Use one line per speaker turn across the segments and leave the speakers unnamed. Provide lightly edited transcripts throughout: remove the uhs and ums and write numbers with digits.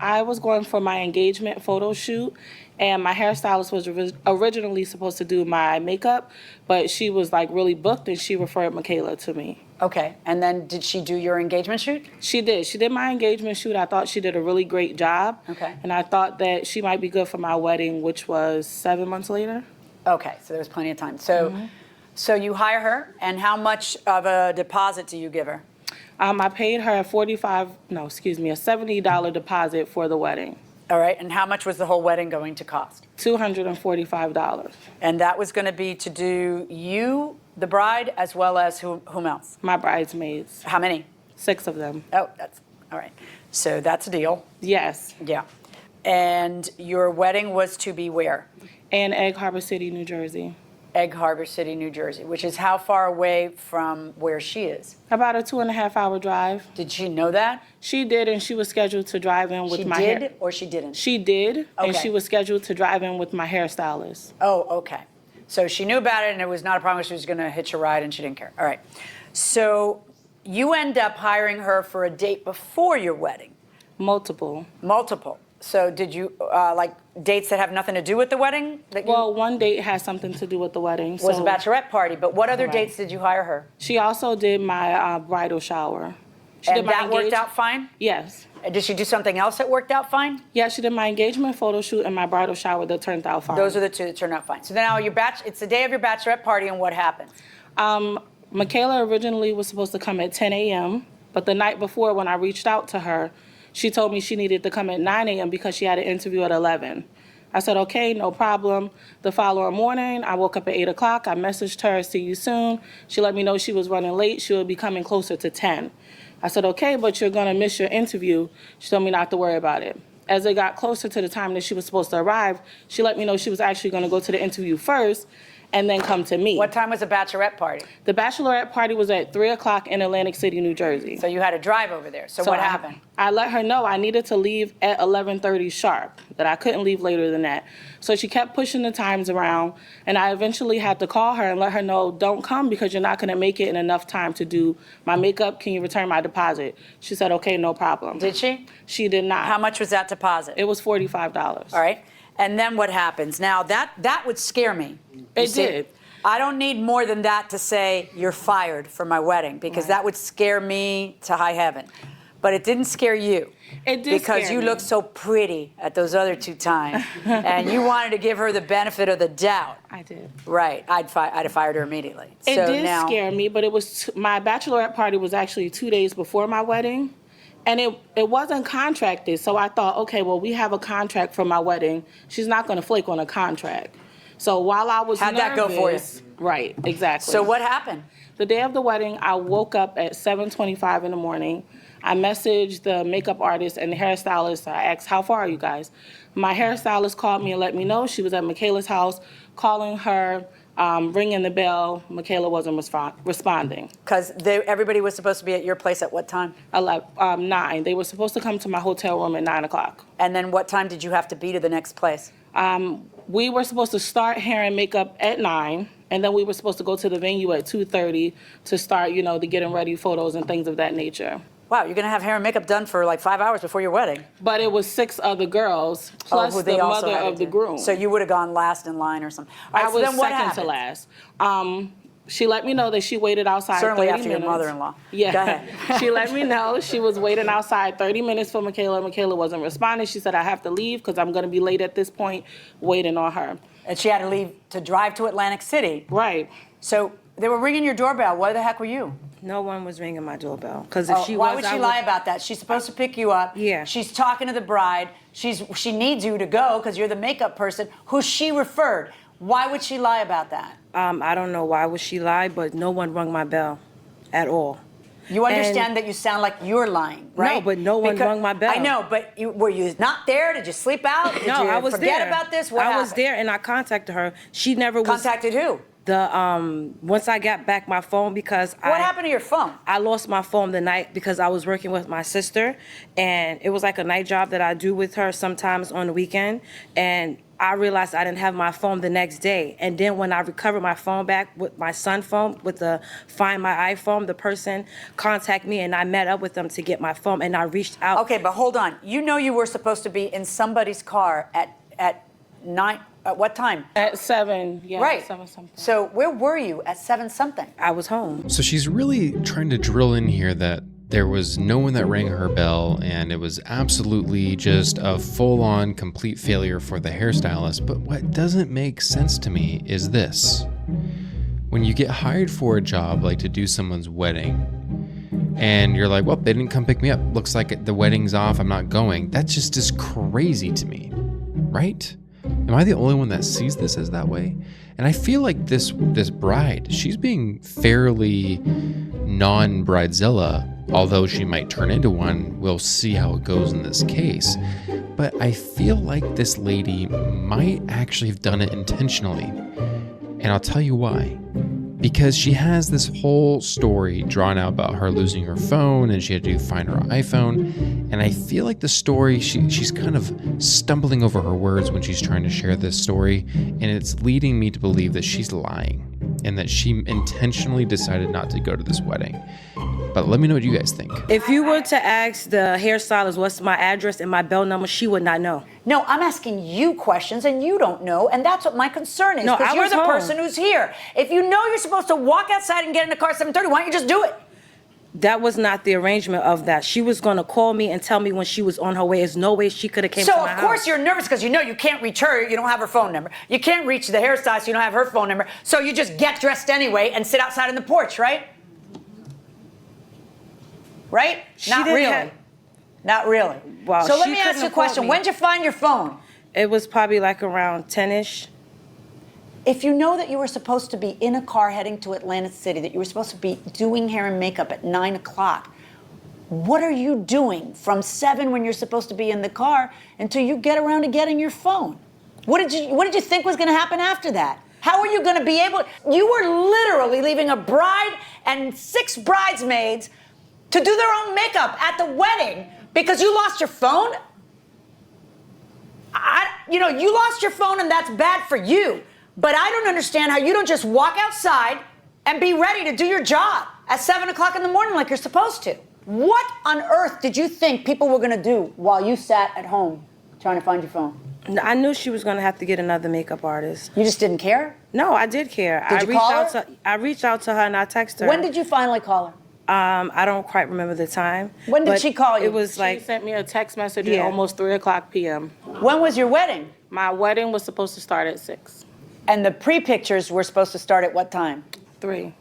I was going for my engagement photo shoot, and my hairstylist was originally supposed to do my makeup, but she was like really booked, and she referred Michaela to me.
Okay, and then did she do your engagement shoot?
She did. She did my engagement shoot. I thought she did a really great job.
Okay.
And I thought that she might be good for my wedding, which was 7 months later.
Okay, so there was plenty of time. So, so you hire her, and how much of a deposit do you give her?
I paid her a $70 deposit for the wedding.
All right, and how much was the whole wedding going to cost?
$245.
And that was going to be to do you, the bride, as well as whom else?
My bridesmaids.
How many?
6 of them.
Oh, that's all right. So that's a deal.
Yes.
Yeah. And your wedding was to be where?
In Egg Harbor City, New Jersey.
Egg Harbor City, New Jersey, which is how far away from where she is?
About a 2.5-hour drive.
Did she know that?
She did, and she was scheduled to drive in with my hair.
She did or she didn't?
She did, and
Okay.
she was scheduled to drive in with my hairstylist.
Oh, okay. So she knew about it, and it was not a problem. She was going to hitch a ride, and she didn't care. All right. So you end up hiring her for a date before your wedding?
Multiple.
Multiple. So did you, like, dates that have nothing to do with the wedding?
Well, one date has something to do with the wedding.
Was a bachelorette party, but what other
Right.
dates did you hire her?
She also did my bridal shower. She
And
did my
that worked out fine?
Yes.
And did she do something else that worked out fine?
Yeah, she did my engagement photo shoot and my bridal shower that turned out fine.
Those are the two that turned out fine. So now it's the day of your bachelorette party, and what happens?
Michaela originally was supposed to come at 10 a.m., but the night before when I reached out to her, she told me she needed to come at 9 a.m. because she had an interview at 11. I said, okay, no problem. The following morning, I woke up at 8 o'clock. I messaged her, see you soon. She let me know she was running late. She would be coming closer to 10. I said, okay, but you're going to miss your interview. She told me not to worry about it. As it got closer to the time that she was supposed to arrive, she let me know she was actually going to go to the interview first and then come to me.
What time was the bachelorette party?
The bachelorette party was at 3 o'clock in Atlantic City, New Jersey.
So you had to drive over there. So what happened?
I let her know I needed to leave at 11:30 sharp, that I couldn't leave later than that. So she kept pushing the times around, and I eventually had to call her and let her know, don't come because you're not going to make it in enough time to do my makeup. Can you return my deposit? She said, okay, no problem.
Did she?
She did not.
How much was that deposit?
It was $45.
All right. And then what happens? Now, that would scare me.
It did.
I don't need more than that to say you're fired for my wedding, because that would scare me to high heaven. But it didn't scare you.
It did
because
scare
you
me.
looked so pretty at those other 2 times, and you wanted to give her the benefit of the doubt.
I did.
Right. I'd have fired her immediately.
It
So
did
now,
scare me, but it was my bachelorette party was actually 2 days before my wedding, and it wasn't contracted. So I thought, okay, well, we have a contract for my wedding. She's not going to flake on a contract. So while I was
How'd that go for you?
Right, exactly.
So what happened?
The day of the wedding, I woke up at 7:25 in the morning. I messaged the makeup artist and the hairstylist. I asked, how far are you guys? My hairstylist called me and let me know she was at Michaela's house, calling her, ringing the bell. Michaela wasn't responding.
Because everybody was supposed to be at your place at what time?
9. They were supposed to come to my hotel room at 9 o'clock.
And then what time did you have to be to the next place?
We were supposed to start hair and makeup at 9, and then we were supposed to go to the venue at 2:30 to start, the getting ready photos and things of that nature.
Wow, you're going to have hair and makeup done for like 5 hours before your wedding.
But it was 6 other girls, plus
who
the
they also
mother
had to
of the
do.
groom.
So you would have gone last in line or something. All right,
I
so
was
then what
second to
happened?
last. She let me know that she waited outside
Certainly
30
after
minutes.
your mother-in-law.
Yeah.
Go ahead.
She let me know she was waiting outside 30 minutes for Michaela. Michaela wasn't responding. She said, I have to leave because I'm going to be late at this point, waiting on her.
And she had to leave to drive to Atlantic City.
Right.
So they were ringing your doorbell. Where the heck were you?
No one was ringing my doorbell. Because if she
Why
was,
would she lie about that? She's supposed to pick you up.
Yeah.
She's talking to the bride. She needs you to go because you're the makeup person who she referred. Why would she lie about that?
I don't know why would she lie, but no one rung my bell at all.
You understand that you sound like you're lying, right?
No, but no one rung my bell.
I know, but were you not there? Did you sleep out? Did
No,
you
I was
forget
there.
about this? What
I
happened?
was there, and I contacted her. She never was.
Contacted who?
Once I got back my phone, because
What happened to your phone?
I lost my phone the night because I was working with my sister, and it was like a night job that I do with her sometimes on the weekend, and I realized I didn't have my phone the next day. And then when I recovered my phone back with my son's phone, with the Find My iPhone, the person contacted me and I met up with them to get my phone and I reached out.
Okay, but hold on. You know you were supposed to be in somebody's car at 9, at what time?
At 7, yeah.
Right.
7 something.
So where were you at 7 something?
I was home.
So she's really trying to drill in here that there was no one that rang her bell and it was absolutely just a full-on complete failure for the hairstylist. But what doesn't make sense to me is this. When you get hired for a job, like to do someone's wedding, and you're like, well, they didn't come pick me up. Looks like the wedding's off. I'm not going. That just is crazy to me, right? Am I the only one that sees this as that way? And I feel like this bride, she's being fairly non-Bridezilla, although she might turn into one. We'll see how it goes in this case. But I feel like this lady might actually have done it intentionally. And I'll tell you why. Because she has this whole story drawn out about her losing her phone and she had to find her iPhone. And I feel like the story, she's kind of stumbling over her words when she's trying to share this story. And it's leading me to believe that she's lying and that she intentionally decided not to go to this wedding. But let me know what you guys think.
If you were to ask the hairstylist what's my address and my bell number, she would not know.
No, I'm asking you questions and you don't know, and that's what my concern is.
No,
because
I
you're
was
the
home.
person who's here. If you know you're supposed to walk outside and get in the car at 7:30, why don't you just do it?
That was not the arrangement of that. She was going to call me and tell me when she was on her way. There's no way she could have came to
So
my
of course
house.
you're nervous because you know you can't reach her. You don't have her phone number. You can't reach the hairstylist. You don't have her phone number. So you just get dressed anyway and sit outside on the porch, right? Right?
She
Not
didn't
really.
have-
Not really.
Well,
so let
she
me ask
couldn't
you a
have called
question.
me.
When'd you find your phone?
It was probably like around 10-ish.
If you know that you were supposed to be in a car heading to Atlantic City, that you were supposed to be doing hair and makeup at 9 o'clock, what are you doing from 7 when you're supposed to be in the car until you get around to getting your phone? What did you think was going to happen after that? How are you going to be able? You were literally leaving a bride and 6 bridesmaids to do their own makeup at the wedding because you lost your phone? You lost your phone and that's bad for you. But I don't understand how you don't just walk outside and be ready to do your job at 7 o'clock in the morning like you're supposed to. What on earth did you think people were going to do while you sat at home trying to find your phone?
I knew she was going to have to get another makeup artist.
You just didn't care?
No, I did care.
Did you call her?
I reached out to her and I texted her.
When did you finally call her?
I don't quite remember the time.
When did
but
she call you?
It was
She
like,
sent me a text message
Yeah.
at almost 3 o'clock p.m.
When was your wedding?
My wedding was supposed to start at 6.
And the pre-pictures were supposed to start at what time?
3,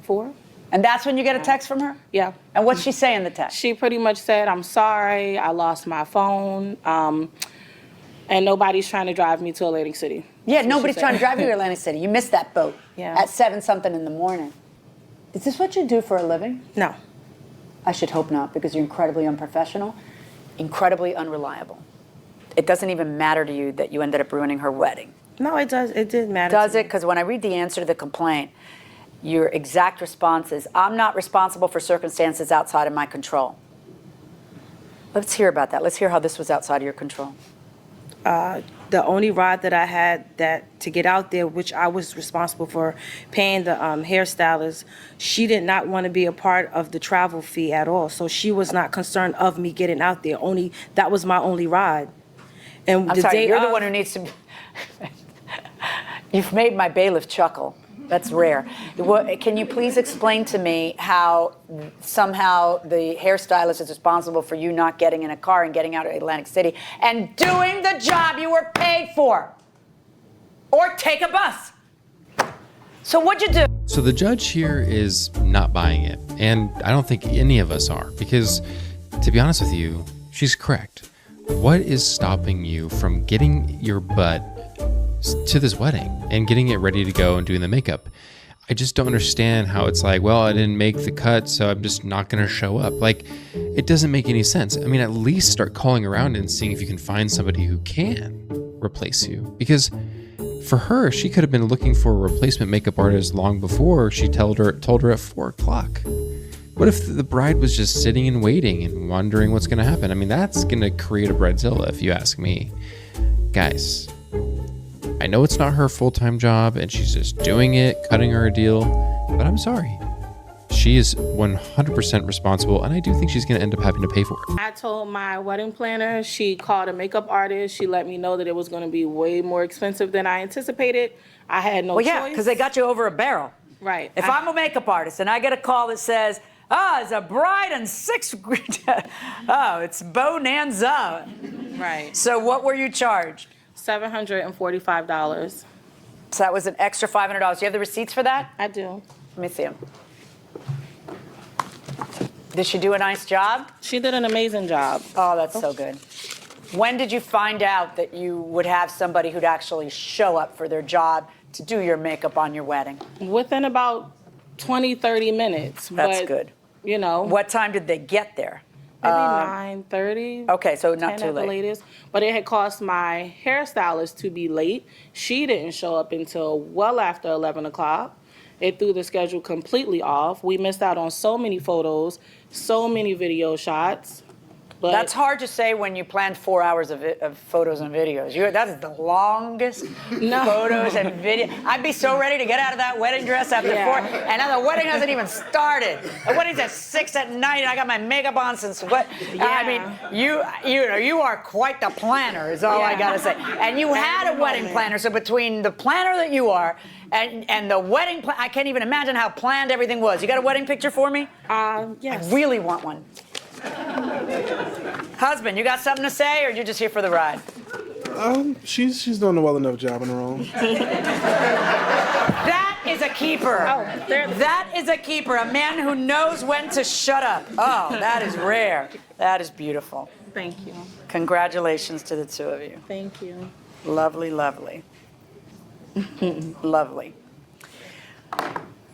4?
And that's when you get a text from her?
Yeah.
And what'd she say in the text?
She pretty much said, I'm sorry, I lost my phone, and nobody's trying to drive me to Atlantic City.
Yeah,
That's what
nobody's
she
trying to
said.
drive you to Atlantic City. You missed that boat
Yeah.
at 7 something in the morning. Is this what you do for a living?
no.
I should hope not, because you're incredibly unprofessional, incredibly unreliable. It doesn't even matter to you that you ended up ruining her wedding.
No, it does. It did matter.
Does
to
it?
me.
Because when I read the answer to the complaint, your exact response is, I'm not responsible for circumstances outside of my control. Let's hear about that. Let's hear how this was outside of your control.
The only ride that I had to get out there, which I was responsible for paying the hairstylist, she did not want to be a part of the travel fee at all. So she was not concerned of me getting out there. That was my only ride. And
I'm
the
sorry,
day
you're the
of-
one who needs to. You've made my bailiff chuckle. That's rare. Can you please explain to me how somehow the hairstylist is responsible for you not getting in a car and getting out of Atlantic City and doing the job you were paid for? Or take a bus. So what'd you do?
So the judge here is not buying it, and I don't think any of us are, because to be honest with you, she's correct. What is stopping you from getting your butt to this wedding and getting it ready to go and doing the makeup? I just don't understand how it's like, well, I didn't make the cut, so I'm just not going to show up. Like, it doesn't make any sense. I mean, at least start calling around and seeing if you can find somebody who can replace you. Because for her, she could have been looking for a replacement makeup artist long before she told her at 4 o'clock. What if the bride was just sitting and waiting and wondering what's going to happen? I mean, that's going to create a Bridezilla, if you ask me. Guys, I know it's not her full-time job and she's just doing it, cutting her a deal, but I'm sorry. She is 100% responsible, and I do think she's going to end up having to pay for it.
I told my wedding planner, she called a makeup artist. She let me know that it was going to be way more expensive than I anticipated. I had no
Well,
choice.
yeah, because they got you over a barrel.
Right.
If I'm a makeup artist and I get a call that says, it's a bride and it's bonanza.
Right.
So what were you charged?
$745.
So that was an extra $500. Do you have the receipts for that?
I do.
Let me see them. Did she do a nice job?
She did an amazing job.
Oh, that's so good. When did you find out that you would have somebody who'd actually show up for their job to do your makeup on your wedding?
Within about 20, 30 minutes.
That's
but,
good.
You know.
What time did they get there?
Maybe 9:30.
Okay, so not
10
too
at the
late.
latest. But it had caused my hairstylist to be late. She didn't show up until well after 11 o'clock. It threw the schedule completely off. We missed out on so many photos, so many video shots. But
That's hard to say when you planned 4 hours of photos and videos. That is the longest photos and video. I'd be so ready to get out of that wedding dress after 4, and now the wedding hasn't even started. The wedding's at 6 at night, and I got my makeup on since what? I mean, you are quite the planner, is all I gotta say. And you had a wedding planner, so between the planner that you are and the wedding plan, I can't even imagine how planned everything was. You got a wedding picture for me?
Yes.
I really want one. Husband, you got something to say, or you just here for the ride?
She's doing a well enough job on her own.
That is a keeper. That is a keeper. A man who knows when to shut up. Oh, that is rare. That is beautiful.
Thank you.
Congratulations to the two of you.
Thank you.
Lovely, lovely. Lovely.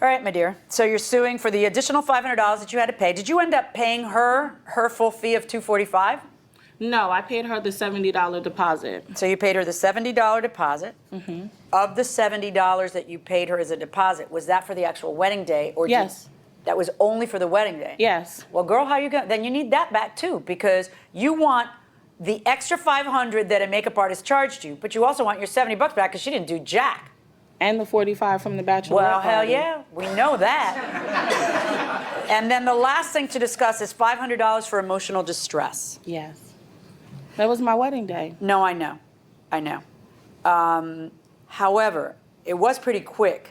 All right, my dear. So you're suing for the additional $500 that you had to pay. Did you end up paying her full fee of $245?
No, I paid her the $70 deposit.
So you paid her the $70 deposit. Mm-hmm. Of the $70 that you paid her as a deposit, was that for the actual wedding day? Or
Yes.
That was only for the wedding day?
Yes.
Well, girl, how you going? Then you need that back too, because you want the extra $500 that a makeup artist charged you, but you also want your $70 back because she didn't do jack.
And the 45 from the bachelorette
Well, hell
party.
yeah, we know that. And then the last thing to discuss is $500 for emotional distress.
Yes. That was my wedding day.
No, I know. However, it was pretty quick.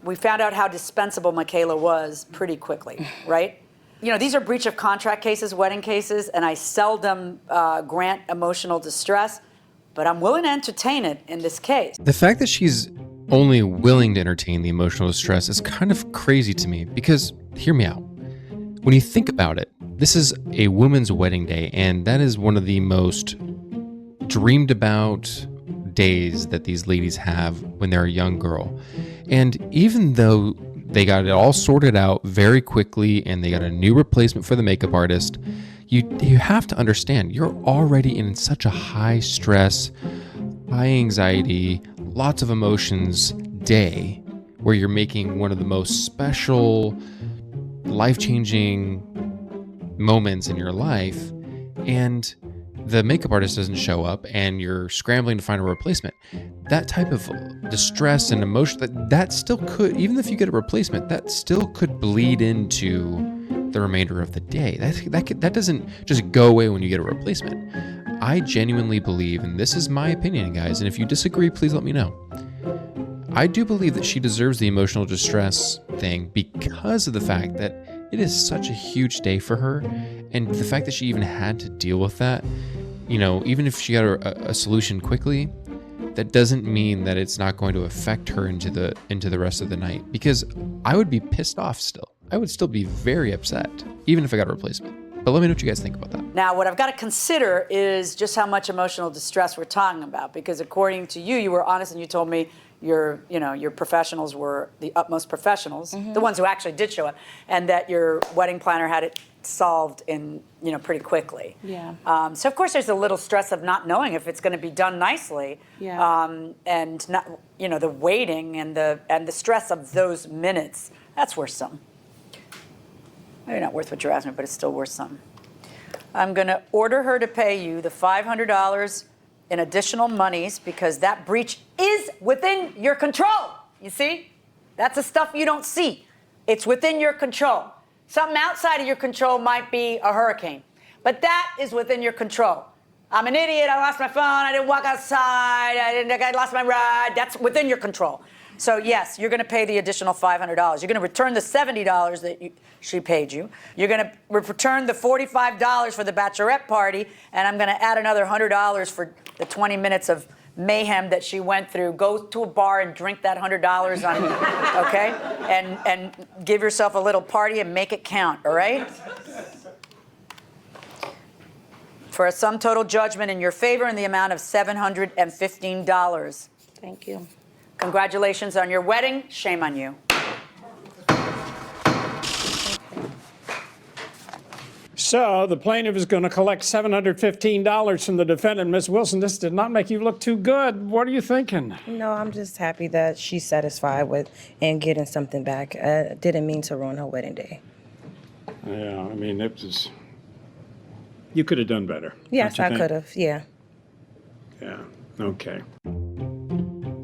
We found out how dispensable Michaela was pretty quickly, right? You know, these are breach of contract cases, wedding cases, and I seldom grant emotional distress, but I'm willing to entertain it in this case.
The fact that she's only willing to entertain the emotional distress is kind of crazy to me because, hear me out. When you think about it, this is a woman's wedding day, and that is one of the most dreamed about days that these ladies have when they're a young girl. And even though they got it all sorted out very quickly and they got a new replacement for the makeup artist, you have to understand you're already in such a high stress, high anxiety, lots of emotions day where you're making one of the most special, life-changing moments in your life, and the makeup artist doesn't show up and you're scrambling to find a replacement. That type of distress and emotion, that still could, even if you get a replacement, that still could bleed into the remainder of the day. That doesn't just go away when you get a replacement. I genuinely believe, and this is my opinion, guys, and if you disagree, please let me know. I do believe that she deserves the emotional distress thing because of the fact that it is such a huge day for her, and the fact that she even had to deal with that, you know, even if she got a solution quickly, that doesn't mean that it's not going to affect her into the rest of the night, because I would be pissed off still. I would still be very upset, even if I got a replacement. But let me know what you guys think about that.
Now, what I've got to consider is just how much emotional distress we're talking about, because according to you, you were honest and you told me your professionals were the utmost professionals, the ones who actually did show up, and that your wedding planner had it solved in, pretty quickly.
Yeah.
So of course there's a little stress of not knowing if it's going to be done nicely.
Yeah.
And not, the waiting and the stress of those minutes. That's worth something. Maybe not worth what you're asking me, but it's still worth something. I'm going to order her to pay you the $500 in additional monies because that breach is within your control. You see? That's the stuff you don't see. It's within your control. Something outside of your control might be a hurricane, but that is within your control. I'm an idiot. I lost my phone. I didn't walk outside. I lost my ride. That's within your control. So yes, you're going to pay the additional $500. You're going to return the $70 that she paid you. You're going to return the $45 for the bachelorette party, and I'm going to add another $100 for the 20 minutes of mayhem that she went through. Go to a bar and drink that $100 on, okay? And give yourself a little party and make it count, all right? For a sum total judgment in your favor in the amount of $715.
Thank you.
Congratulations on your wedding. Shame on you.
So the plaintiff is going to collect $715 from the defendant. Ms. Wilson, this did not make you look too good. What are you thinking?
No, I'm just happy that she's satisfied with and getting something back. Didn't mean to ruin her wedding day.
Yeah, I mean, it was... You could have done better.
Yes,
don't
I
you
could
think?
have. Yeah.
Yeah, okay.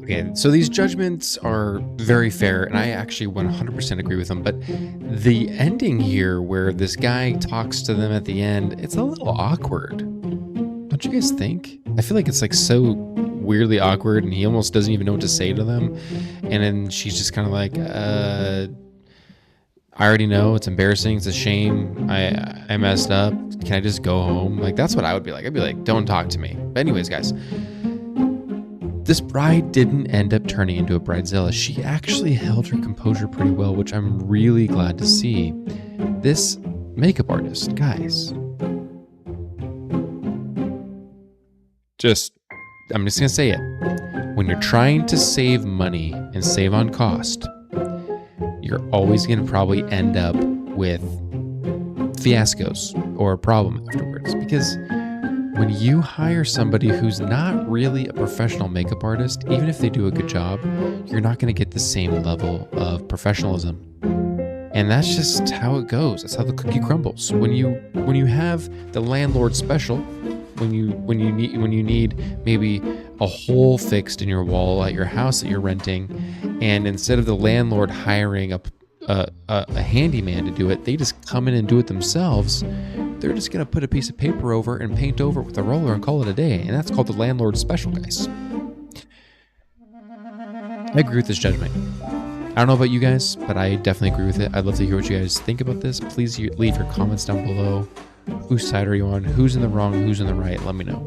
Okay, so these judgments are very fair, and I actually 100% agree with them. But the ending here, where this guy talks to them at the end, it's a little awkward. Don't you guys think? I feel like it's like so weirdly awkward, and he almost doesn't even know what to say to them. And then she's just kind of like, I already know. It's embarrassing. It's a shame. I messed up. Can I just go home? Like, that's what I would be like. I'd be like, don't talk to me. But anyways, guys, this bride didn't end up turning into a bridezilla. She actually held her composure pretty well, which I'm really glad to see. This makeup artist, guys, I'm just gonna say it. When you're trying to save money and save on cost, you're always gonna probably end up with fiascos or a problem afterwards, because when you hire somebody who's not really a professional makeup artist, even if they do a good job, you're not going to get the same level of professionalism. And that's just how it goes. That's how the cookie crumbles. When you have the landlord special, when you need maybe a hole fixed in your wall at your house that you're renting, and instead of the landlord hiring a handyman to do it, they just come in and do it themselves. They're just going to put a piece of paper over and paint over it with a roller and call it a day. And that's called the landlord special, guys. I agree with this judgment. I don't know about you guys, but I definitely agree with it. I'd love to hear what you guys think about this. Please leave your comments down below. Whose side are you on? Who's in the wrong? Who's in the right? Let me know.